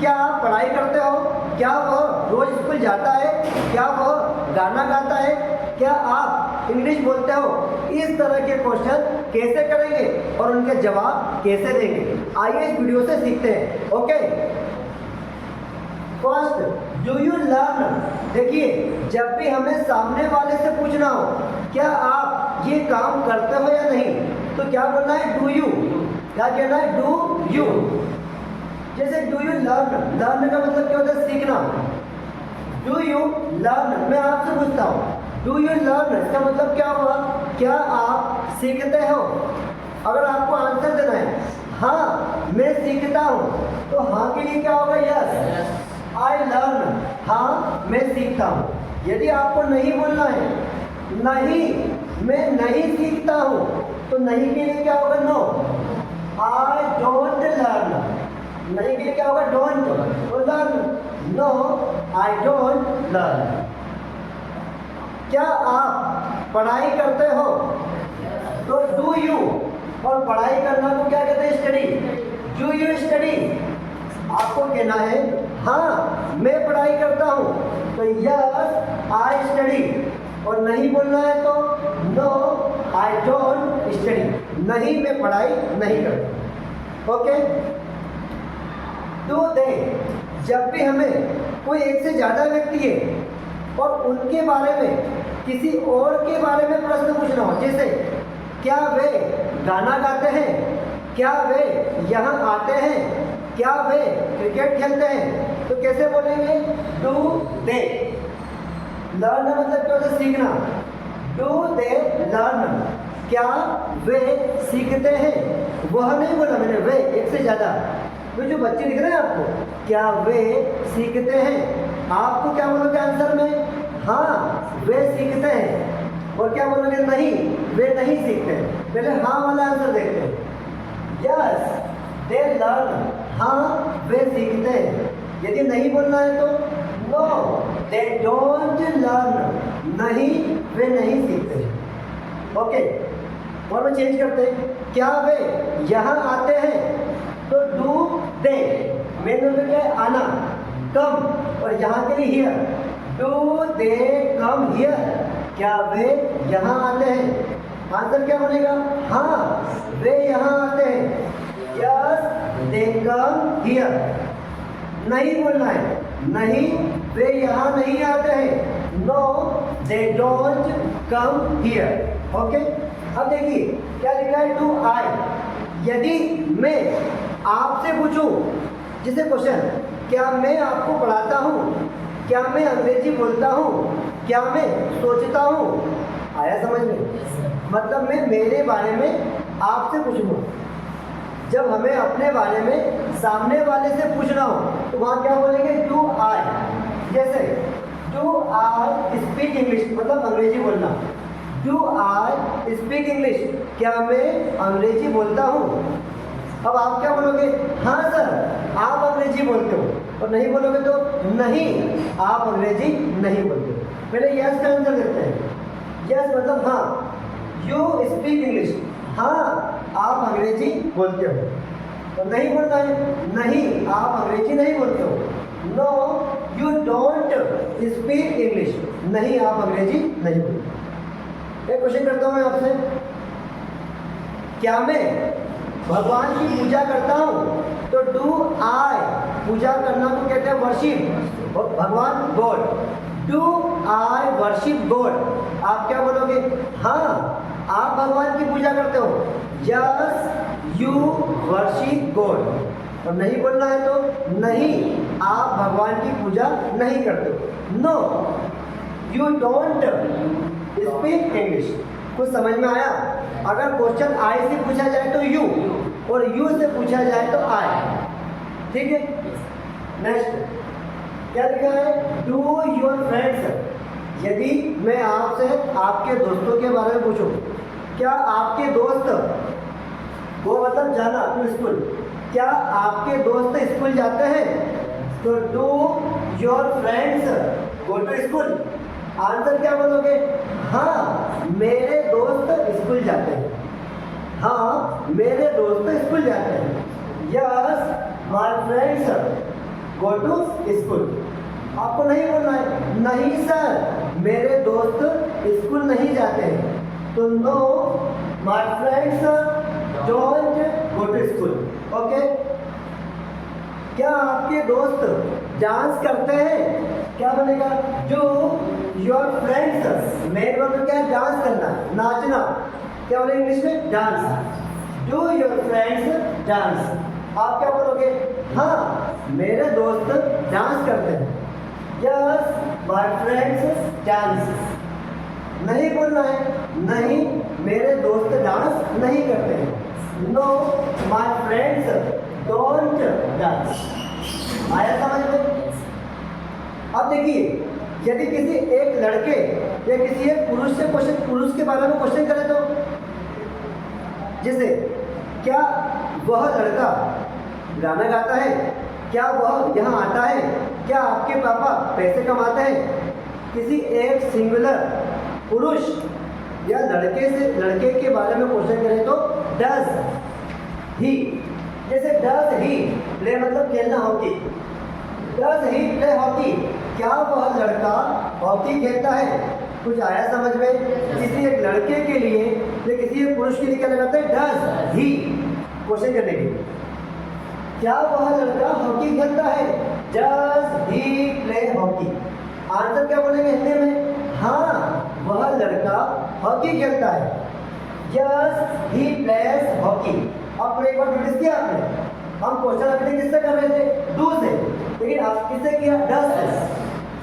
क्या आप पढ़ाई करते हो? क्या वह रोज स्कूल जाता है? क्या वह गाना गाता है? क्या आप इंग्लिश बोलते हो? इस तरह के क्वेश्चन कैसे करेंगे और उनके जवाब कैसे देंगे, आइए इस वीडियो से सीखते हैं। Okay, first, do you learn. देखिए, जब भी हमें सामने वाले से पूछना हो क्या आप ये काम करते हो या नहीं, तो क्या बोलना है? Do you. क्या कहना है? Do you. जैसे डू यू लर्न, लर्न का मतलब क्या होता है? सीखना। डू यू लर्न, मैं आपसे पूछता हूँ डू यू लर्न, इसका मतलब क्या हुआ? क्या आप सीखते हो? अगर आपको आंसर देना है हाँ मैं सीखता हूँ, तो हाँ के लिए क्या होगा? यस आई लर्न, हाँ मैं सीखता हूँ। यदि आपको नहीं बोलना है नहीं मैं नहीं सीखता हूँ, तो नहीं के लिए क्या होगा? No I don't learn. नहीं के लिए क्या होगा? डोंट। तो learn, no I don't learn. क्या आप पढ़ाई करते हो? तो डू यू, और पढ़ाई करना को क्या कहते हैं? स्टडी। Do you study. आपको कहना है हाँ मैं पढ़ाई करता हूँ, तो यस आई स्टडी। और नहीं बोलना है तो नो आई डोंट स्टडी, नहीं मैं पढ़ाई नहीं करता। ओके, डू दे, जब भी हमें कोई एक से ज़्यादा व्यक्ति है और उनके बारे में किसी और के बारे में प्रश्न पूछना हो, जैसे क्या वे गाना गाते हैं? क्या वे यहाँ आते हैं? क्या वे क्रिकेट खेलते हैं? तो कैसे बोलेंगे? Do they. लर्न मतलब क्या होता है? सीखना। डू दे लर्न, क्या वे सीखते हैं? वह नहीं बोला मैंने, वे एक से ज़्यादा। तो जो बच्चे दिख रहे हैं आपको, क्या वे सीखते हैं? आपको क्या बोलोगे आंसर में? हाँ वे सीखते हैं। और क्या बोलोगे? नहीं वे नहीं सीखते हैं। पहले हाँ वाला आंसर देखते हैं। यस दे लर्न, हाँ वे सीखते हैं। यदि नहीं बोलना है तो नो दे डोंट लर्न, नहीं वे नहीं सीखते। ओके, और में चेंज करते हैं। क्या वे यहाँ आते हैं? तो डू दे, मेन मतलब क्या है? आना, कम, और यहाँ के लिए here. Do they come here, क्या वे यहाँ आते हैं? आंसर क्या बनेगा? हाँ वे यहाँ आते हैं। Yes they come here. नहीं बोलना है, नहीं वे यहाँ नहीं आते हैं। No they don't come here. Okay, अब देखिए क्या लिखा है? Do I. यदि मैं आपसे पूछूं, जैसे क्वेश्चन, क्या मैं आपको पढ़ाता हूँ? क्या मैं अंग्रेजी बोलता हूँ? क्या मैं सोचता हूँ? आया समझ में? मतलब मैं मेरे बारे में आपसे पूछूंगा। जब हमें अपने बारे में सामने वाले से पूछना हो तो वहाँ क्या बोलेंगे? Do I. जैसे डू आई स्पीक इंग्लिश, मतलब अंग्रेजी बोलना। डू आई स्पीक इंग्लिश, क्या मैं अंग्रेजी बोलता हूँ? अब आप क्या बोलोगे? हाँ सर आप अंग्रेजी बोलते हो। और नहीं बोलोगे तो नहीं आप अंग्रेजी नहीं बोलते। पहले यस का आंसर देते हैं। यस मतलब हाँ, यू स्पीक इंग्लिश, हाँ आप अंग्रेजी बोलते हो। तो नहीं बोलना है, नहीं आप अंग्रेजी नहीं बोलते हो। No you don't speak English, नहीं आप अंग्रेजी नहीं बोलते। एक क्वेश्चन करता हूँ मैं आपसे, क्या मैं भगवान की पूजा करता हूँ? तो डू आई, पूजा करना को कहते हैं वर्शिप, भगवान God. Do I worship God, आप क्या बोलोगे? हाँ आप भगवान की पूजा करते हो। Yes you worship God. और नहीं बोलना है तो नहीं आप भगवान की पूजा नहीं करते हो। No you don't speak English. कुछ समझ में आया? अगर क्वेश्चन आई से पूछा जाए तो यू, और यू से पूछा जाए तो आई। ठीक है, नेक्स्ट क्या लिखा है? Do your friends. यदि मैं आपसे आपके दोस्तों के बारे में पूछूं, क्या आपके दोस्त, वो मतलब जाना टू स्कूल, क्या आपके दोस्त स्कूल जाते हैं? तो do your friends go to school. Answer क्या बोलोगे? हाँ मेरे दोस्त स्कूल जाते हैं। हाँ मेरे दोस्त स्कूल जाते हैं। Yes my friends go to school. आपको नहीं बोलना है नहीं सर मेरे दोस्त स्कूल नहीं जाते हैं, तो no my friends don't go to school. Okay, क्या आपके दोस्त डांस करते हैं? क्या बनेगा? Do your friends, main verb क्या है? डांस करना, नाचना। क्या बोलेंगे इंग्लिश में? Dance. Do your friends dance. आप क्या बोलोगे? हाँ मेरे दोस्त डांस करते हैं। Yes my friends dance. नहीं बोलना है नहीं मेरे दोस्त डांस नहीं करते हैं। No my friends don't dance. आया समझ में? अब देखिए, यदि किसी एक लड़के या किसी एक पुरुष से पुरुष के बारे में क्वेश्चन करें तो, जैसे क्या वह लड़का गाना गाता है? क्या वह यहाँ आता है? क्या आपके पापा पैसे कमाते हैं? किसी एक सिंगुलर पुरुष या लड़के के बारे में क्वेश्चन करें तो डज ही, जैसे डज ही प्ले मतलब खेलना hockey, does he play hockey? क्या वह लड़का हॉकी खेलता है? कुछ आया समझ में? किसी एक लड़के के लिए या किसी एक पुरुष के लिए क्या लगाते हैं? डज ही, क्वेश्चन करने के लिए। क्या वह लड़का हॉकी खेलता है? Does he play hockey? Answer क्या बोलेंगे हिंदी में? हाँ वह लड़का हॉकी खेलता है। Yes he plays hockey. अब एक बार नोटिस किया आपने, हम क्वेश्चन अभी किससे कर रहे थे? डू से, लेकिन आप किससे किया? डज से।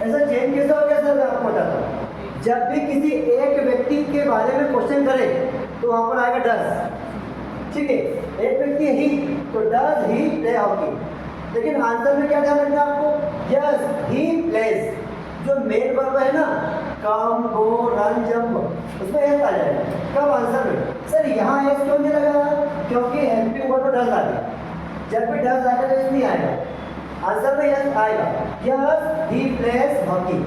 ऐसा चेंज कैसे हो गया सर? मैं आपको बताता हूँ। जब भी किसी एक व्यक्ति के बारे में क्वेश्चन करें तो वहां पर आएगा डज, ठीक है? एक व्यक्ति ही, तो डज ही प्ले हॉकी। लेकिन आंसर में क्या ध्यान रखना आपको? Yes he plays. जो मेन वर्ब है ना, कम, गो, रन, जंप, उसमें एस आ जाएगा। कब आंसर में? सर यहाँ एस क्यों नहीं लगा? क्योंकि हेल्पिंग वर्ब डज आ गया। जब भी डज आएगा तो एस नहीं आएगा, आंसर में यस आएगा। Yes he plays hockey.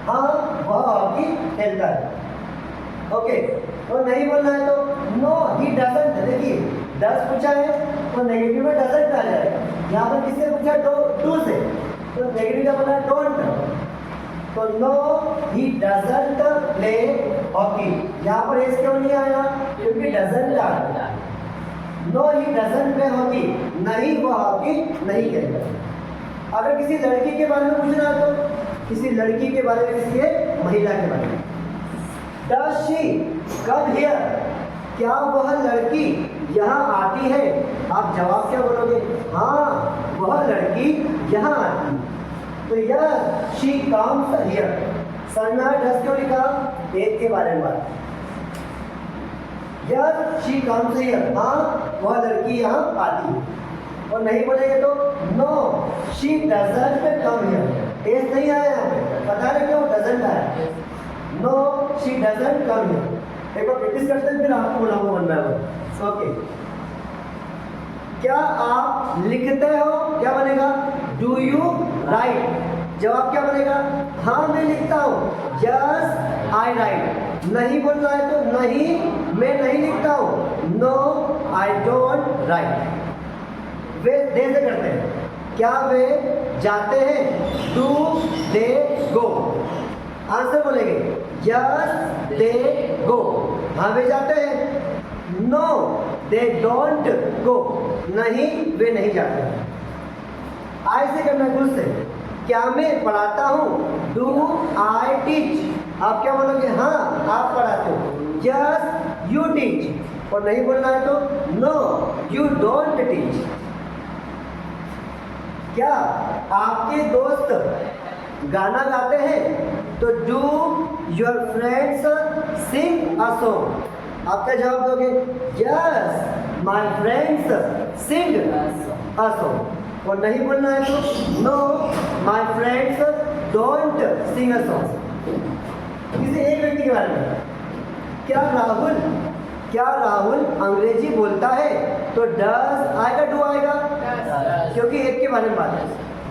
हाँ वह हॉकी खेलता है। ओके, और नहीं बोलना है तो नो ही डजंट। देखिए डज पूछा है तो नेगेटिव में डजंट आ जाएगा। यहाँ पर किससे पूछा? डू से, तो नेगेटिव क्या बोला? डोंट। तो no he doesn't play hockey. यहाँ पर एस क्यों नहीं आया? क्योंकि डजंट आ गया। No he doesn't play hockey, नहीं वह हॉकी नहीं खेलता। अगर किसी लड़की के बारे में पूछना है तो किसी लड़की के बारे में, किसी एक महिला के बारे में, डज शी कम हियर? क्या वह लड़की यहाँ आती है? आप जवाब क्या बोलोगे? हाँ वह लड़की यहाँ आती है। तो यह शी कम्स हियर। समझ में आया डज क्यों लिखा? एक के बारे में बात। यह शी कम्स हियर, हाँ वह लड़की यहाँ आती है। और नहीं बोलेंगे तो no she doesn't come here. Es नहीं आया यहाँ पे, पता नहीं क्यों डजंट आया। No she doesn't come here. एक बार प्रैक्टिस करते हैं फिर आपको बोलाऊंगा वन बाय वन। ओके, क्या आप लिखते हो? क्या बनेगा? Do you write? जवाब क्या बनेगा? हाँ मैं लिखता हूँ। Yes I write. नहीं बोलना है तो नहीं मैं नहीं लिखता हूँ। No I don't write. वे दे से करते हैं। क्या वे जाते हैं? Do they go? आंसर बोलेंगे यस दे गो। हाँ वे जाते हैं। नो दे डोंट गो, नहीं वे नहीं जाते। आई से करना खुद से। क्या मैं पढ़ाता हूँ? Do I teach? आप क्या बोलोगे? हाँ आप पढ़ाते हो। Yes you teach. और नहीं बोलना है तो नो यू डोंट टीच। क्या आपके दोस्त गाना गाते हैं? तो do your friends sing a song? आप क्या जवाब दोगे? Yes my friends sing a song. और नहीं बोलना है तो no my friends don't sing a song. किसी एक व्यक्ति के बारे में, क्या राहुल अंग्रेजी बोलता है? तो डज आएगा, डू आएगा? क्योंकि एक के बारे में बात है।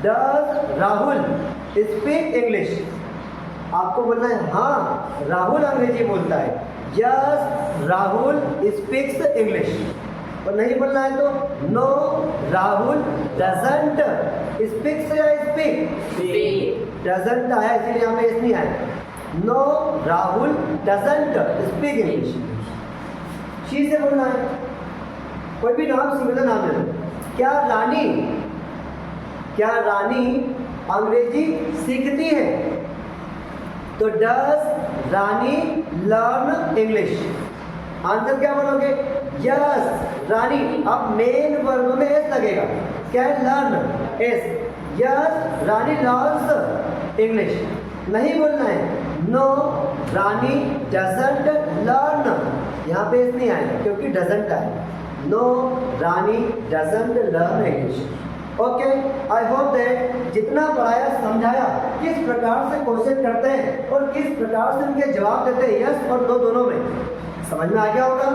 Does Rahul speak English? आपको बोलना है हाँ राहुल अंग्रेजी बोलता है। Yes Rahul speaks English. और नहीं बोलना है तो नो राहुल डजंट स्पीक से या स्पीक डजंट आया इसलिए यहाँ पे एस नहीं आया। No Rahul doesn't speak English. She से बोलना है। कोई भी नाम सिमिलर नाम ले लो। क्या रानी अंग्रेजी सीखती है? तो does Rani learn English? Answer क्या बोलोगे? यस रानी। अब मेन वर्ब में एस लगेगा। क्या है? Learn S. यस रानी लर्न्स इंग्लिश। नहीं बोलना है नो रानी डजंट लर्न। यहाँ पे एस नहीं आया क्योंकि डजंट आया। No Rani doesn't learn English. Okay, I hope that जितना पढ़ाया समझाया किस प्रकार से क्वेश्चन करते हैं और किस प्रकार से उनके जवाब देते हैं यस और नो दोनों में, समझ में आ गया होगा।